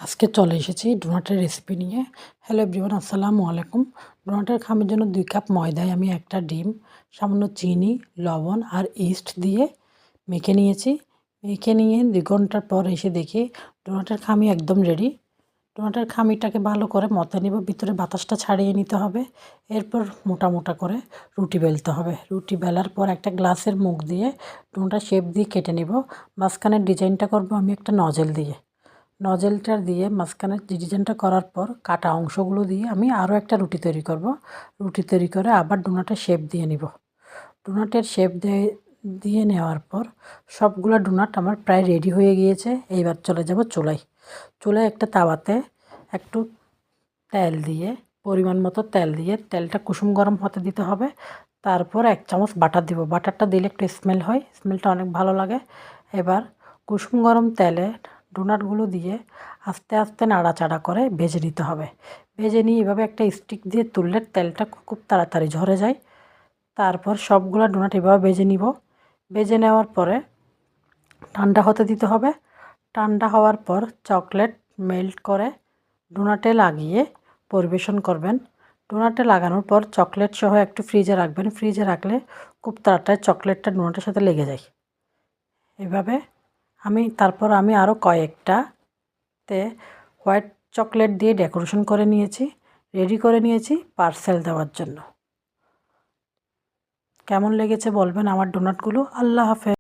আজকে চলে এসেছি ডোনাটের রেসিপি নিয়ে। হ্যালো এভরিওয়ান, আসসালামু আলাইকুম। ডোনাটের খামের জন্য 2 কাপ ময়দায় আমি একটা ডিম, সামান্য চিনি, লবণ আর ইস্ট দিয়ে মেখে নিয়েছি। মেখে নিয়ে 2 ঘন্টার পর এসে দেখি ডোনাটের খামি একদম রেডি। ডোনাটের খামিটাকে ভালো করে মথে নিব, ভিতরে বাতাসটা ছাড়িয়ে নিতে হবে। এরপর মোটা মোটা করে রুটি বেলতে হবে। রুটি বেলার পর একটা গ্লাসের মুখ দিয়ে ডোনাটা শেপ দিয়ে কেটে নিব। মাঝখানের ডিজাইনটা করব আমি একটা নজেল দিয়ে। নজেলটা দিয়ে মাঝখানে ডিজাইনটা করার পর কাটা অংশগুলো দিয়ে আমি আরও একটা রুটি তৈরি করব। রুটি তৈরি করে আবার ডোনাটের শেপ দিয়ে নিব। ডোনাটের শেপ দিয়ে নেওয়ার পর সবগুলো ডোনাট আমার প্রায় রেডি হয়ে গিয়েছে। এইবার চলে যাব চুলায়। চুলায় একটা তাওয়াতে একটু তেল দিয়ে, পরিমাণ মতো তেল দিয়ে তেলটা কুসুম গরম হতে দিতে হবে। তারপর 1 চামচ বাটার দিব। বাটারটা দিলে একটু স্মেল হয়, স্মেলটা অনেক ভালো লাগে। এবার কুসুম গরম তেলে ডোনাটগুলো দিয়ে আস্তে আস্তে নাড়াচাড়া করে ভেজে নিতে হবে। ভেজে নিয়ে এভাবে একটা স্টিক দিয়ে তুললে তেলটা খুব তাড়াতাড়ি ঝরে যায়। তারপর সবগুলো ডোনাট এভাবে ভেজে নিব। ভেজে নেওয়ার পরে ঠান্ডা হতে দিতে হবে। ঠান্ডা হওয়ার পর চকলেট মেল্ট করে ডোনাটে লাগিয়ে পরিবেশন করবেন। ডোনাটে লাগানোর পর চকলেট সহ একটু ফ্রিজে রাখবেন। ফ্রিজে রাখলে খুব তাড়াতাড়ি চকলেটটা ডোনাটের সাথে লেগে যায়। এভাবে তারপর আমি আরও কয়েকটাতে হোয়াইট চকলেট দিয়ে ডেকোরেশন করে নিয়েছি, রেডি করে নিয়েছি পার্সেল দেওয়ার জন্য। কেমন লেগেছে বলবেন আমার ডোনাটগুলো। আল্লাহ হাফেজ।